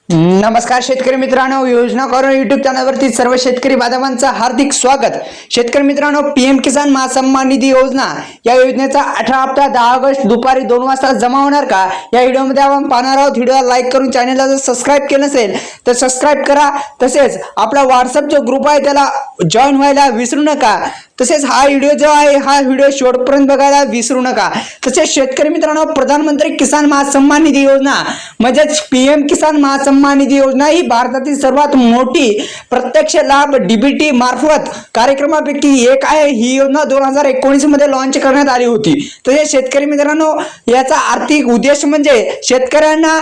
नमस्कार शेतकरी मित्रांनो, योजना करून युट्यूब चॅनलवरती सर्व शेतकरी बांधवांचं हार्दिक स्वागत। शेतकरी मित्रांनो, पीएम किसान महासन्मान निधी योजना या योजनेचा 18 हप्ता 10 ऑगस्ट दुपारी 2 वाजता जमा होणार का, या व्हिडिओमध्ये आपण पाहणार आहोत। व्हिडिओला लाईक करून चॅनलला जर सबस्क्राइब केलं नसेल तर सबस्क्राइब करा। तसेच आपला व्हॉट्सअप जो ग्रुप आहे त्याला जॉईन व्हायला विसरू नका। तसेच हा व्हिडिओ जो आहे हा व्हिडिओ शेवटपर्यंत बघायला विसरू नका। तसेच शेतकरी मित्रांनो, प्रधानमंत्री किसान महासन्मान निधी योजना म्हणजेच पीएम किसान महासन्मान निधी योजना ही भारतातील सर्वात मोठी प्रत्यक्ष लाभ डीबीटी मार्फत कार्यक्रमापैकी एक आहे। ही योजना 2019 मध्ये लॉन्च करण्यात आली होती। तसेच शेतकरी मित्रांनो, याचा आर्थिक उद्देश म्हणजे शेतकऱ्यांना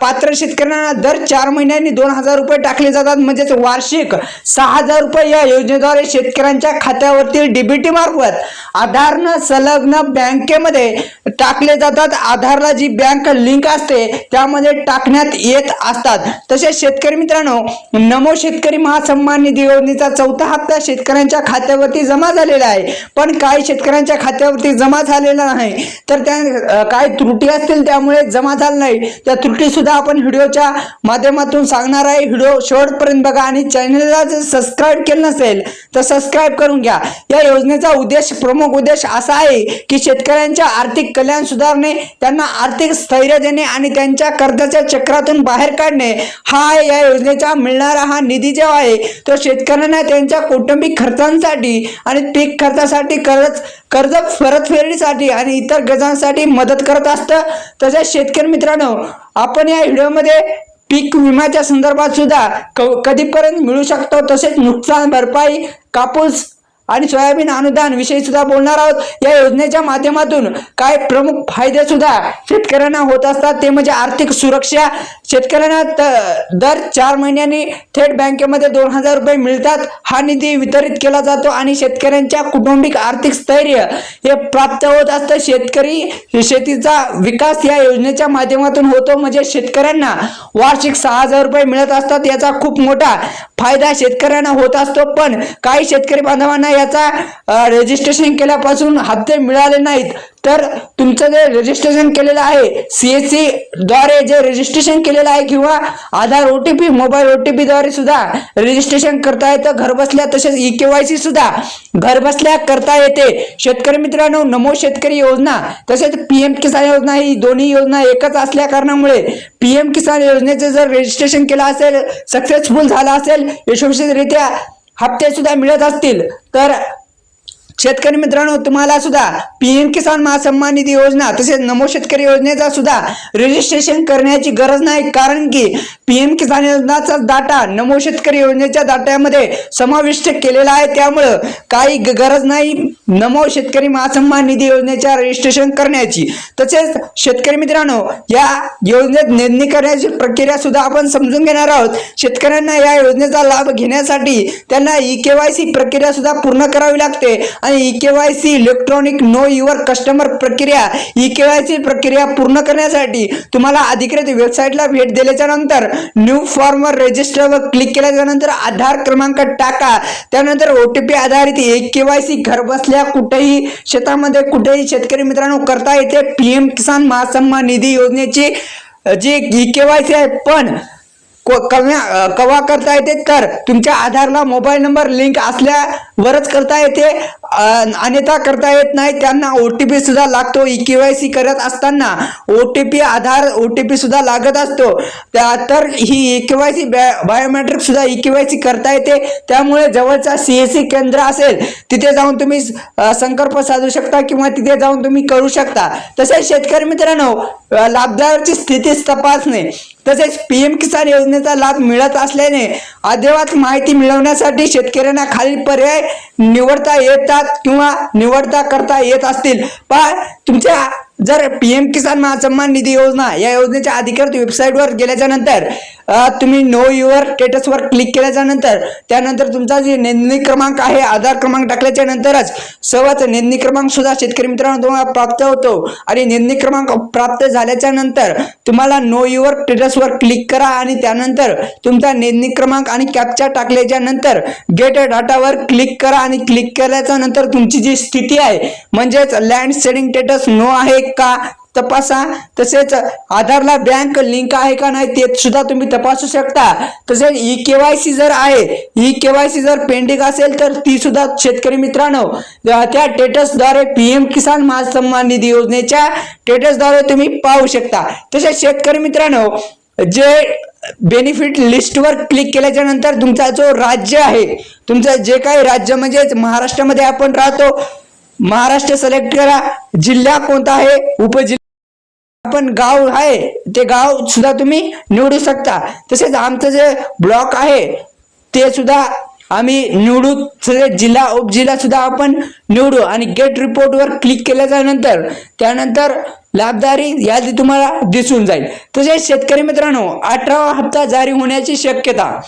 पात्र शेतकऱ्यांना दर 4 महिन्यांनी 2000 रुपये टाकले जातात, म्हणजेच वार्षिक 6000 रुपये या योजनेद्वारे शेतकऱ्यांच्या खात्यावरती डीबीटी मार्फत आधारनं संलग्न बँकेमध्ये टाकले जातात। आधारला जी बँक लिंक असते त्यामध्ये टाकण्यात येत असतात। तसेच शेतकरी मित्रांनो, नमो शेतकरी महासन्मान निधी योजनेचा 4था हप्ता शेतकऱ्यांच्या खात्यावरती जमा झालेला आहे, पण काही शेतकऱ्यांच्या खात्यावरती जमा झालेला नाही। तर त्या काही त्रुटी असतील त्यामुळे जमा झाला नाही। त्या त्रुटी सुद्धा आपण व्हिडिओच्या माध्यमातून सांगणार आहे। व्हिडिओ शेवटपर्यंत बघा आणि चॅनलला जर सबस्क्राइब केलं नसेल तर सबस्क्राइब करून घ्या। या योजनेचा प्रमुख उद्देश असा आहे की शेतकऱ्यांच्या आर्थिक कल्याण सुधारणे, त्यांना आर्थिक स्थैर्य देणे आणि त्यांच्या कर्जाच्या चक्रातून बाहेर काढणे हा या योजनेचा मिळणारा हा निधी जो आहे तो शेतकऱ्यांना त्यांच्या कौटुंबिक खर्चांसाठी आणि पीक खर्चासाठी कर्ज परतफेडीसाठी आणि इतर गरजांसाठी मदत करत असतं। तसेच शेतकरी मित्रांनो, आपण या व्हिडिओमध्ये पीक विम्याच्या संदर्भात सुद्धा कधीपर्यंत मिळू शकतो, तसेच नुकसान भरपाई, कापूस आणि सोयाबीन अनुदान विषयी सुद्धा बोलणार आहोत। या योजनेच्या माध्यमातून काय प्रमुख फायदे सुद्धा शेतकऱ्यांना होत असतात, ते म्हणजे आर्थिक सुरक्षा। शेतकऱ्यांना दर 4 महिन्यांनी थेट बँकेमध्ये 2000 रुपये मिळतात। हा निधी वितरित केला जातो आणि शेतकऱ्यांच्या कौटुंबिक आर्थिक स्थैर्य हे प्राप्त होत असतं। शेतीचा विकास या योजनेच्या माध्यमातून होतो, म्हणजे शेतकऱ्यांना वार्षिक 6000 रुपये मिळत असतात। याचा खूप मोठा फायदा शेतकऱ्यांना होत असतो। पण काही शेतकरी बांधवांना याचा रजिस्ट्रेशन केल्यापासून हप्ते मिळाले नाहीत, तर तुमचं जे रजिस्ट्रेशन केलेलं आहे सीएससी द्वारे जे रजिस्ट्रेशन केलेलं आहे किंवा आधार ओटीपी मोबाईल ओटीपी द्वारे सुद्धा रजिस्ट्रेशन करता येतं घर बसल्या। तसेच ई-केवायसी सुद्धा घर बसल्या करता येते। शेतकरी मित्रांनो, नमो शेतकरी योजना तसेच पीएम किसान योजना ही दोन्ही योजना एकच असल्या कारणामुळे पीएम किसान योजनेचे जर रजिस्ट्रेशन केलं असेल, सक्सेसफुल झालं असेल, यशस्वीरित्या हप्ते सुद्धा मिळत असतील, तर शेतकरी मित्रांनो तुम्हाला सुद्धा पीएम किसान महासन्मान निधी योजना तसेच नमो शेतकरी योजनेचा सुद्धा रजिस्ट्रेशन करण्याची गरज नाही, कारण की पीएम किसान योजनेचा डाटा नमो शेतकरी योजनेच्या डाट्यामध्ये समाविष्ट केलेला आहे। त्यामुळे काही गरज नाही नमो शेतकरी महासन्मान निधी योजनेच्या रजिस्ट्रेशन करण्याची। तसेच शेतकरी मित्रांनो, या योजनेत नोंदणी करण्याची प्रक्रिया सुद्धा आपण समजून घेणार आहोत। शेतकऱ्यांना या योजनेचा लाभ घेण्यासाठी त्यांना ई-केवायसी प्रक्रिया सुद्धा पूर्ण करावी लागते आणि e KYC electronic know your customer प्रक्रिया ई-केवायसी प्रक्रिया पूर्ण करण्यासाठी तुम्हाला अधिकृत वेबसाईटला भेट दिल्याच्या नंतर न्यू फॉर्मवर रजिस्टरवर क्लिक केल्याच्या नंतर आधार क्रमांक टाका। त्यानंतर ओटीपी आधारित ई-केवायसी घर बसल्या कुठेही शेतामध्ये कुठेही शेतकरी मित्रांनो करता येते। पीएम किसान महासन्मान निधी योजनेची जी ई-केवायसी आहे पण कवा करता येते, तर तुमच्या आधारला मोबाईल नंबर लिंक असल्यावरच करता येते, अन्यथा करता येत नाही। त्यांना ओटीपी सुद्धा लागतो। ई-केवायसी करत असताना ओटीपी आधार ओटीपी सुद्धा लागत असतो। तर ही ई-केवायसी बायोमेट्रिक सुद्धा ई-केवायसी करता येते। त्यामुळे जवळचा सीएससी केंद्र असेल तिथे जाऊन तुम्ही संपर्क साधू शकता किंवा तिथे जाऊन तुम्ही करू शकता। तसेच शेतकरी मित्रांनो, लाभदाराची स्थिती तपासणे तसेच पीएम किसान योजनेचा लाभ मिळत असल्याने अद्ययावत माहिती मिळवण्यासाठी शेतकऱ्यांना खालील पर्याय निवडता येतात किंवा निवडता करता येत असतील। पण तुमच्या जर पीएम किसान महासन्मान निधी योजना या योजनेच्या अधिकृत वेबसाईटवर गेल्याच्या नंतर तुम्ही नो युअर स्टेटसवर क्लिक केल्याच्या नंतर त्यानंतर तुमचा जे नोंदणी क्रमांक आहे आधार क्रमांक टाकल्याच्या नंतरच सर्वच नोंदणी क्रमांक सुद्धा शेतकरी मित्रांनो तुम्हाला प्राप्त होतो। आणि नोंदणी क्रमांक प्राप्त झाल्याच्या नंतर तुम्हाला नो युअर स्टेटसवर क्लिक करा आणि त्यानंतर तुमचा नोंदणी क्रमांक आणि कॅप्चा टाकल्याच्या नंतर गेट डाटावर क्लिक करा आणि क्लिक केल्याच्या नंतर तुमची जी स्थिती आहे म्हणजेच लँड सेलिंग स्टेटस नो आहे का तपासा. तसेच आधारला बँक लिंक आहे का नाही ते सुद्धा तुम्ही तपासू शकता. तसेच ई-केवायसी जर आहे, ई-केवायसी जर पेंडिंग असेल तर ती सुद्धा शेतकरी मित्रांनो त्या स्टेटसद्वारे पीएम किसान महासन्मान निधी योजनेच्या स्टेटसद्वारे तुम्ही पाहू शकता. तसेच शेतकरी मित्रांनो जे बेनिफिट लिस्टवर क्लिक केल्याच्या नंतर तुमचा जो राज्य आहे, तुमचं जे काही राज्य म्हणजे महाराष्ट्रामध्ये आपण राहतो, महाराष्ट्र सिलेक्ट करा. जिल्हा कोणता आहे, उपजिल्हा आपण गाव आहे ते गाव सुद्धा तुम्ही निवडू शकता. तसेच आमचं जे ब्लॉक आहे ते सुद्धा आम्ही निवडू. जिल्हा उपजिल्हा सुद्धा आपण निवडू आणि गेट रिपोर्ट वर क्लिक केल्याच्या नंतर त्यानंतर लाभदारी यादी तुम्हाला दिसून जाईल. तसेच शेतकरी मित्रांनो 18वा हप्ता जारी होण्याची शक्यता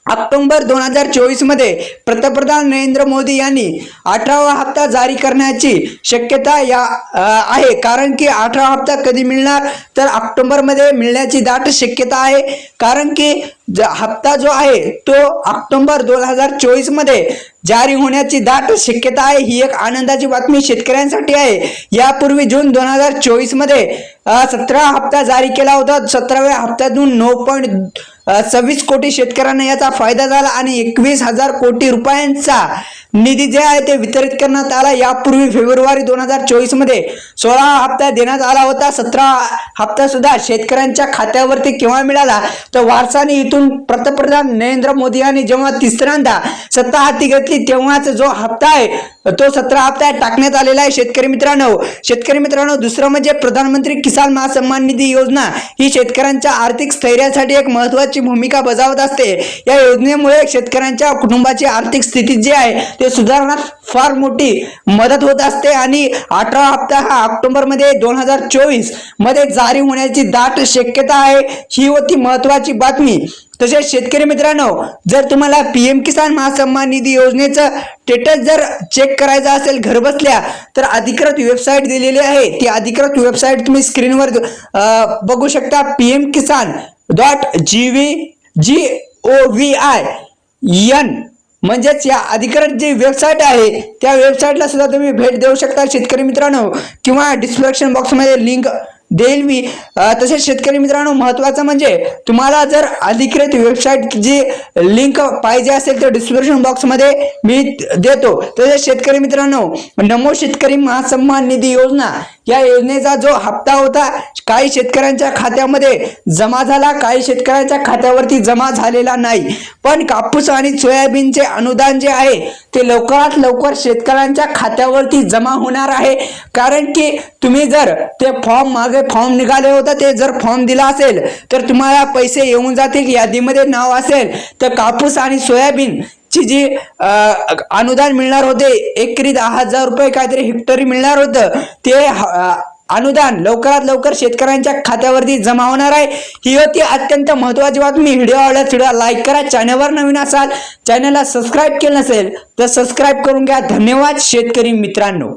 ऑक्टोबर 2024 मध्ये पंतप्रधान नरेंद्र मोदी यांनी 18वा हप्ता जारी करण्याची शक्यता आहे. कारण की 18वा हप्ता कधी मिळणार तर ऑक्टोबर मध्ये मिळण्याची दाट शक्यता आहे. कारण की हप्ता जो आहे तो ऑक्टोबर 2024 मध्ये जारी होण्याची दाट शक्यता आहे. ही एक आनंदाची बातमी शेतकऱ्यांसाठी आहे. यापूर्वी जून 2024 मध्ये 17 हप्ता जारी केला होता. 17व्या हप्त्यातून 9.26 कोटी शेतकऱ्यांना याचा फायदा झाला आणि 21,000 कोटी रुपयांचा निधी जे आहे ते वितरित करण्यात आला. यापूर्वी फेब्रुवारी 2024 मध्ये 16 हप्ता देण्यात आला होता. 17 हप्ता सुद्धा शेतकऱ्यांच्या खात्यावरती केव्हा मिळाला तर वारसाने इथून पंतप्रधान नरेंद्र मोदी यांनी जेव्हा तिसऱ्यांदा सत्ता हाती घेतली तेव्हाच जो हप्ता आहे तो 17 हप्ता टाकण्यात आलेला आहे. शेतकरी मित्रांनो दुसरं म्हणजे प्रधानमंत्री किसान महासन्मान निधी योजना ही शेतकऱ्यांच्या आर्थिक स्थैर्यासाठी एक महत्त्वाची भूमिका बजावत असते. या योजनेमुळे शेतकऱ्यांच्या कुटुंबाची आर्थिक स्थिती जी आहे ते सुधारण्यास फार मोठी मदत होत असते आणि 18वा हप्ता हा ऑक्टोबर मध्ये 2024 मध्ये जारी होण्याची दाट शक्यता आहे. ही होती महत्त्वाची बातमी. तसेच शेतकरी मित्रांनो जर तुम्हाला पीएम किसान महासन्मान निधी योजनेचं स्टेटस जर चेक करायचं असेल घर बसल्या तर अधिकृत वेबसाईट दिलेली आहे. ती अधिकृत वेबसाईट तुम्ही स्क्रीनवर बघू शकता. pmkisan.gov.in म्हणजेच या अधिकृत जी वेबसाईट आहे त्या वेबसाईटला सुद्धा तुम्ही भेट देऊ शकता शेतकरी मित्रांनो, किंवा डिस्क्रिप्शन बॉक्समध्ये लिंक देईल मी. तसेच शेतकरी मित्रांनो महत्त्वाचं म्हणजे तुम्हाला जर अधिकृत वेबसाईट जी लिंक पाहिजे असेल तर डिस्क्रिप्शन बॉक्समध्ये मी देतो. तसेच शेतकरी मित्रांनो नमो शेतकरी महासन्मान निधी योजना या योजनेचा जो हप्ता होता काही शेतकऱ्यांच्या खात्यामध्ये जमा झाला, काही शेतकऱ्यांच्या खात्यावरती जमा झालेला नाही. पण कापूस आणि सोयाबीनचे अनुदान जे आहे ते लवकरात लवकर शेतकऱ्यांच्या खात्यावरती जमा होणार आहे. कारण की तुम्ही जर ते फॉर्म निघाले होता ते जर फॉर्म दिला असेल तर तुम्हाला पैसे येऊन जातील. यादीमध्ये नाव असेल तर कापूस आणि सोयाबीन ची जी अनुदान मिळणार होते एकरी 10,000 रुपये काहीतरी हेक्टरी मिळणार होतं ते अनुदान लवकरात लवकर शेतकऱ्यांच्या खात्यावरती जमा होणार आहे. ही होती अत्यंत महत्त्वाची बातमी. व्हिडिओ आवडल्यास व्हिडिओ लाईक करा. चॅनलवर नवीन असाल, चॅनलला सबस्क्राईब केलं नसेल तर सबस्क्राईब करून घ्या. धन्यवाद शेतकरी मित्रांनो.